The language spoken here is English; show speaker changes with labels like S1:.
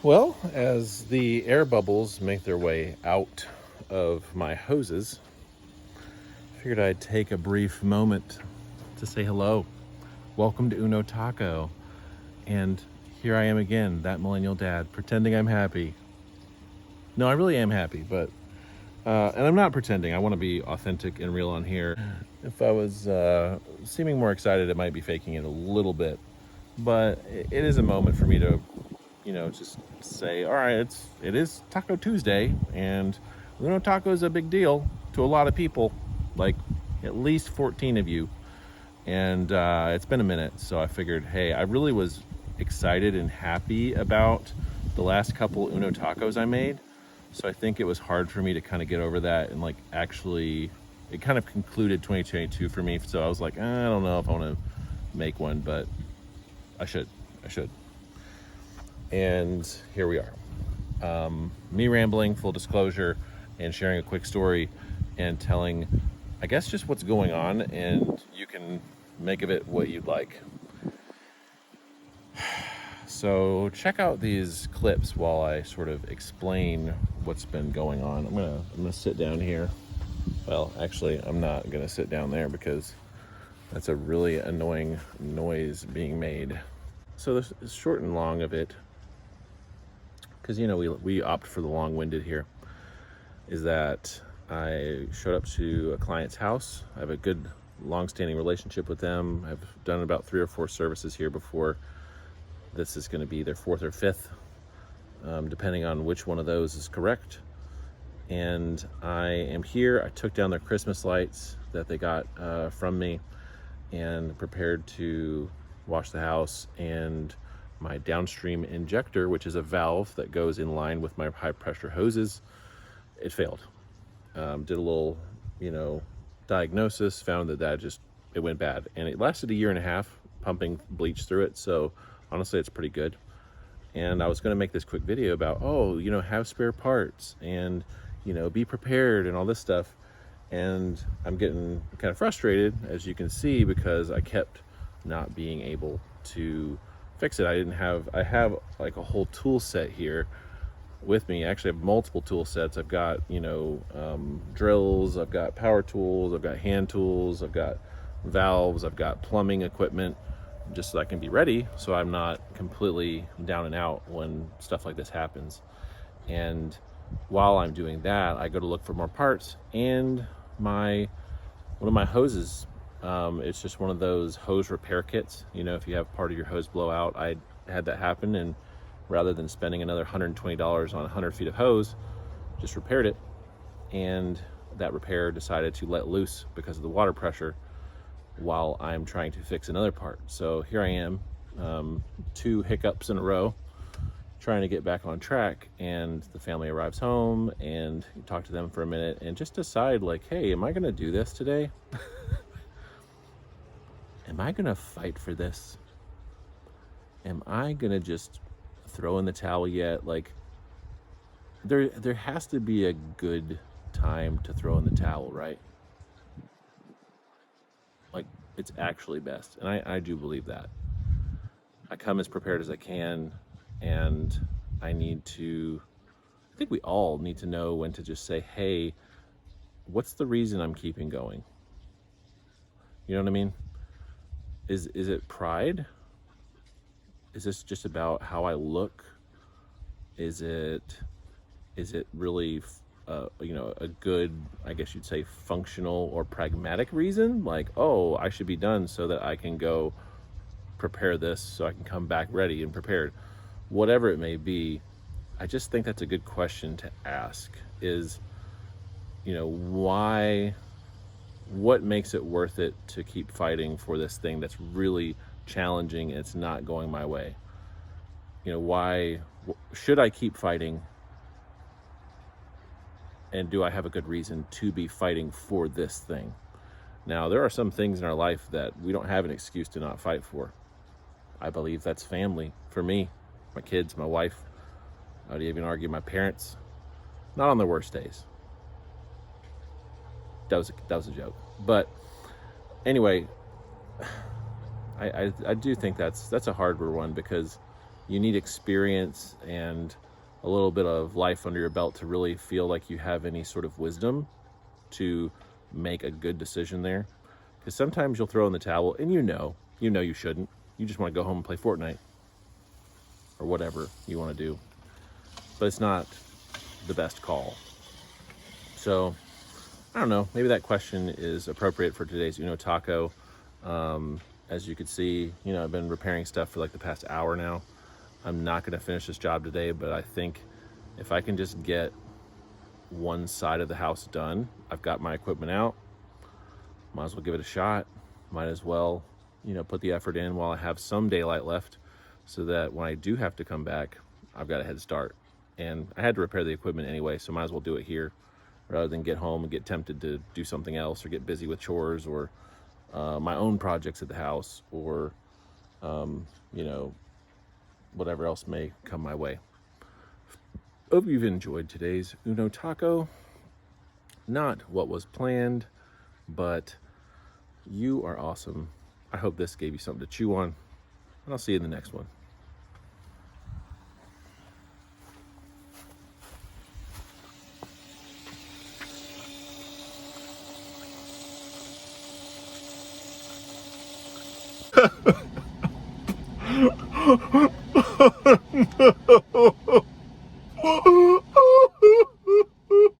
S1: Well, as the air bubbles make their way out of my hoses, I figured I'd take a brief moment to say hello. Welcome to Uno Taco. And here I am again, that millennial dad, pretending I'm happy. No, I really am happy, but and I'm not pretending. I want to be authentic and real on here. If I was seeming more excited, it might be faking it a little bit. But it is a moment for me to, just say, all right, it is Taco Tuesday, and taco is a big deal to a lot of people, like at least 14 of you. And it's been a minute, so I figured, hey, I really was excited and happy about the last couple Uno tacos I made. So I think it was hard for me to kind of get over that and actually, it kind of concluded 2022 for me. So I was like, I don't know if I want to make one, but I should. And here we are. Me rambling, full disclosure, and sharing a quick story and telling, I guess, just what's going on, and you can make of it what you'd like. So check out these clips while I sort of explain what's been going on. I'm gonna sit down here. Well, actually, I'm not gonna sit down there because that's a really annoying noise being made. So the short and long of it, because we opt for the long-winded here, is that I showed up to a client's house. I have a good long-standing relationship with them. I've done about 3 or 4 services here before. This is going to be their 4th or 5th, depending on which one of those is correct. And I am here. I took down their Christmas lights that they got from me and prepared to wash the house. And my downstream injector, which is a valve that goes in line with my high pressure hoses, it failed. Did a little, diagnosis, found that it went bad. And it lasted a year and a half pumping bleach through it. So honestly, it's pretty good. And I was going to make this quick video about, have spare parts and, be prepared and all this stuff. And I'm getting kind of frustrated, as you can see, because I kept not being able to fix it. I have like a whole tool set here with me. Actually, I have multiple tool sets. I've got, drills, I've got power tools, I've got hand tools, I've got valves, I've got plumbing equipment, just so I can be ready, so I'm not completely down and out when stuff like this happens. And while I'm doing that, I go to look for more parts, and one of my hoses, it's just one of those hose repair kits. If you have part of your hose blow out, I had that happen, and rather than spending another $120 on 100 feet of hose, just repaired it. And that repair decided to let loose because of the water pressure while I'm trying to fix another part. So here I am, 2 hiccups in a row, trying to get back on track. And the family arrives home, and you talk to them for a minute and just decide, hey, am I going to do this today? Am I going to fight for this? Am I going to just throw in the towel yet? There has to be a good time to throw in the towel, right? It's actually best, and I do believe that. I come as prepared as I can, and I think we all need to know when to just say, hey, what's the reason I'm keeping going? You know what I mean? Is it pride? Is this just about how I look? Is it really a good, I guess you'd say, functional or pragmatic reason? I should be done so that I can go prepare this, so I can come back ready and prepared. Whatever it may be, I just think that's a good question to ask, is, why, what makes it worth it to keep fighting for this thing that's really challenging and it's not going my way? Why should I keep fighting? And do I have a good reason to be fighting for this thing? Now, there are some things in our life that we don't have an excuse to not fight for. I believe that's family. For me, my kids, my wife, I would even argue my parents, not on their worst days. That was a joke. But anyway, I do think that's a harder one, because you need experience and a little bit of life under your belt to really feel like you have any sort of wisdom to make a good decision there. Because sometimes you'll throw in the towel and you know you shouldn't. You just want to go home and play Fortnite or whatever you want to do. But it's not the best call. So, I don't know, maybe that question is appropriate for today's Uno Taco. As you can see, I've been repairing stuff for like the past hour now. I'm not going to finish this job today, but I think if I can just get one side of the house done, I've got my equipment out, might as well give it a shot. Might as well, put the effort in while I have some daylight left so that when I do have to come back, I've got a head start. And I had to repair the equipment anyway, so might as well do it here rather than get home and get tempted to do something else or get busy with chores or my own projects at the house or, whatever else may come my way. Hope you've enjoyed today's Uno Taco. Not what was planned, but you are awesome. I hope this gave you something to chew on, and I'll see you in the next one.